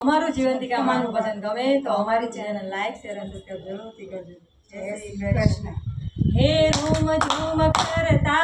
અમારું જીવંતિકા માનું ભજન ગમે તો અમારી ચેનલ લાઈક શેર અને સબસ્ક્રાઇબ જરૂરથી કરજો. જય શ્રી કૃષ્ણ. હે રૂમ ઝૂમ કરતા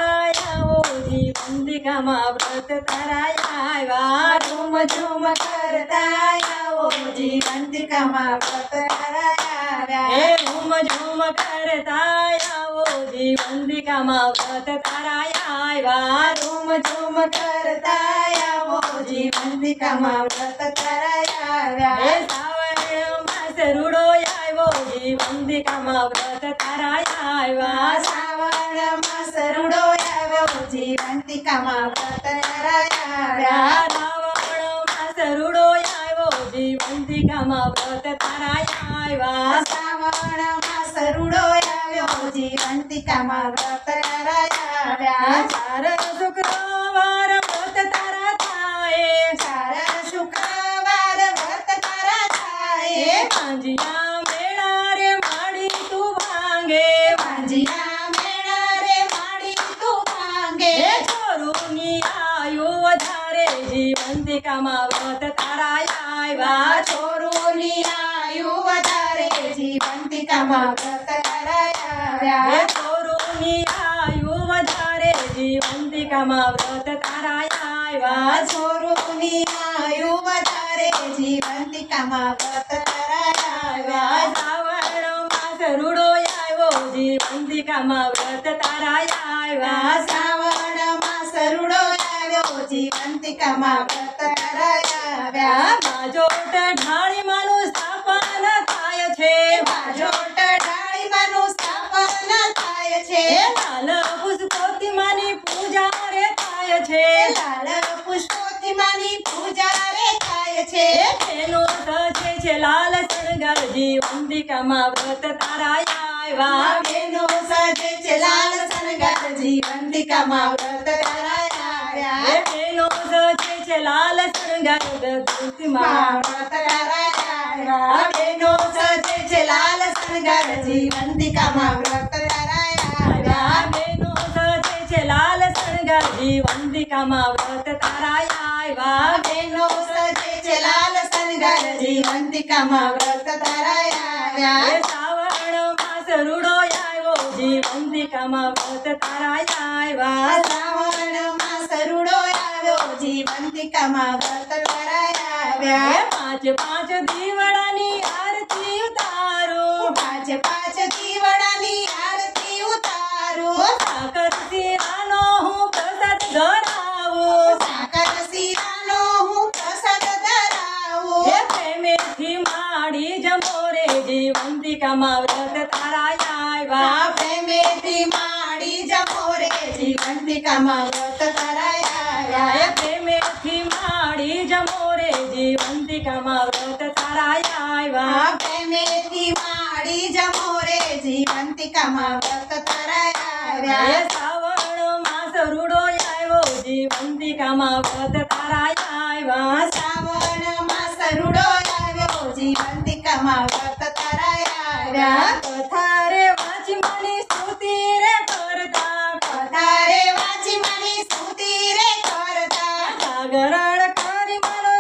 આવો જીવંતિકામાં વ્રત તારા આવ્યા. રૂમ ઝૂમ કરતા આવો જીવંતિકામાં વ્રત તારા આવ્યા. હે રૂમ ઝૂમ કરતા આવો જીવંતિકામાં વ્રત તારા આવ્યા. રૂમ ઝૂમ કરતા આવો જીવંતિકામાં વ્રત તારા આવ્યા. હે શ્રાવણ માસ રૂડો આવ્યો જીવંતિકામાં વ્રત તારા આવ્યા. શ્રાવણ માસ રૂડો આવ્યો જીવંતિકામાં વ્રત તારા આવ્યા. શ્રાવણ માસ રૂડો આવ્યો જીવંતિકામાં વ્રત તારા આવ્યા. શ્રાવણ માસ રૂડો આવ્યો જીવંતિકામાં વ્રત તારા આવ્યા. ચાર શુક્રવાર વ્રત તારા થાય. ચાર શુક્રવાર વ્રત તારા થાય. પાંજિયા મેળા રે માડી તું ભાંગે. પાંજિયા મેળા રે માડી તું ભાંગે. છોરુની આયુ વધારે જીવંતિકામાં વ્રત તારા આવ્યા. છોરુની આયુ વધારે જીવંતિકામાં વ્રત તારા આવ્યા. છોરુની આયુ વધારે જીવંતિકામાં વ્રત તારા આવ્યા. છોરુની આયુ વધારે જીવંતિકામાં વ્રત તારા આવ્યા. શ્રાવણ માસ રૂડો આવ્યો જીવંતિકામાં વ્રત તારા આવ્યા. શ્રાવણ માસ રૂડો આવ્યો જીવંતિકામાં વ્રત તારા આવ્યા. બાજોટ ઢાળી માનું સ્થાપન થાય છે. બાજોટ ઢાળી માનું સ્થાપન થાય છે. લાલ પુષ્પોથી માની પૂજા રે થાય છે. લાલ પુષ્પોથી માની પૂજા રે થાય છે. તેનો સજે છે લાલ શણગાર જીવંતિકામાં વ્રત તારા આવ્યા. તેનો સજે છે લાલ શણગાર જીવંતિકામાં વ્રત તારા આવ્યા. તેનો સજે છે લાલ શણગાર જીવંતિકામાં વ્રત તારા આવ્યા. તેનો સજે છે લાલ શણગાર જીવંતિકામાં વ્રત તારા આવ્યા. તેનો સજે છે લાલ શણગાર જીવંતિકામાં વ્રત તારા આવ્યા. તેનો સજે છે લાલ શણગાર જીવંતિકામાં વ્રત તારા આવ્યા. શ્રાવણ માસ રૂડો આવ્યો જીવંતિકામાં વ્રત તારા આવ્યા. શ્રાવણ માસ રૂડો આવ્યો જીવંતિકામાં વ્રત તારા આવ્યા. પાંચ પાંચ દીવડાની આરતી ઉતારો. પાંચ પાંચ દીવડાની આરતી ઉતારો. સાકર શીરાનો હું પ્રસાદ ધરાવું. સાકર શીરાનો હું પ્રસાદ ધરાવું. પ્રેમેથી માડી જમો રે જીવંતિકામાં વ્રત તારા આવ્યા. પ્રેમેથી માડી જમો રે જીવંતિકામાં વ્રત તારા આવ્યા. પ્રેમેથી માડી જમો રે જીવંતિકામાં વ્રત તારા આવ્યા. પ્રેમેથી માડી જમો રે જીવંતિકામાં વ્રત તારા આવ્યા. શ્રાવણ માસ રૂડો આવ્યો જીવંતિકામાં વ્રત તારા આવ્યા. શ્રાવણ માસ રૂડો આવ્યો જીવંતિકામાં વ્રત તારા આવ્યા. કથા રે વાંચી માની સ્તુતિ રે કરતા. કથા રે વાંચી માની સ્તુતિ રે કરતા. જાગરણ કરી માનો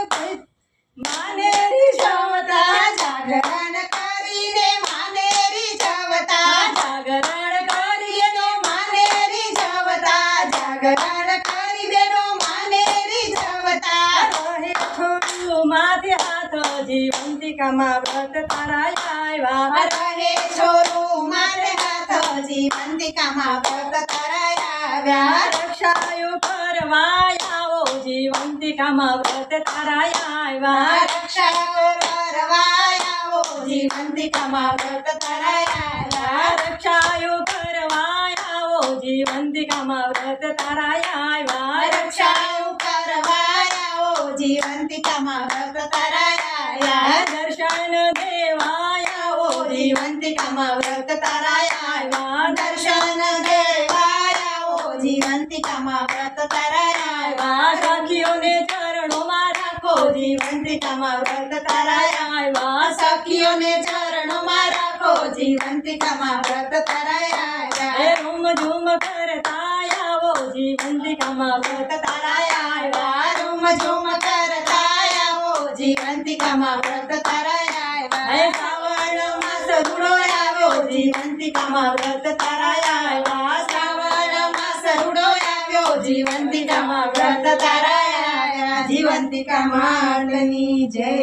માને રીઝવતા. જાગરણ કરીને માને રીઝવતા. જાગરણ કરીને માને રીઝવતા. જાગરણ કરી બેનો માને રીઝવતા. રહે છોડ્યું માથે હાથ જીવંતિકામાં વ્રત તારા આવ્યા. રહે છોરું મારે હાથ જીવંતિકામાં વ્રત તારા આવ્યા. રક્ષાયુ કરવા આવો જીવંતિકામાં વ્રત તારા આવ્યા. રક્ષાયુ કરવા આવો જીવંતિકામાં વ્રત તારા આવ્યા. રક્ષાયુ કરવા આવો જીવંતિકામાં વ્રત તારા આવ્યા. રક્ષાયુ કરવા આવો જીવંતિકામાં વ્રત તારા આવ્યા. દર્શન દેવા આવો જીવંતિકામાં વ્રત તારા આવ્યા. દર્શન દેવા આવો જીવંતિકામાં વ્રત તારા આવ્યા. સખીઓને ચરણોમાં રાખો જીવંતિકામાં વ્રત તારા આવ્યા. સખીઓને ચરણોમાં રાખો જીવંતિકામાં વ્રત તારા આવ્યા. રૂમ ઝૂમ કરતા આવો જીવંતિકામાં વ્રત તારા આવ્યા. રૂમ ઝૂમ કરતા આવો જીવંતિકામાં વ્રત તારા આવ્યા. હે શ્રાવણ માસ રૂડો આવ્યો જીવંતિકામાં વ્રત તારા આવ્યા. શ્રાવણ માસ રૂડો આવ્યો જીવંતિકામાં વ્રત તારા આવ્યા. જીવંતિકા માતની જય.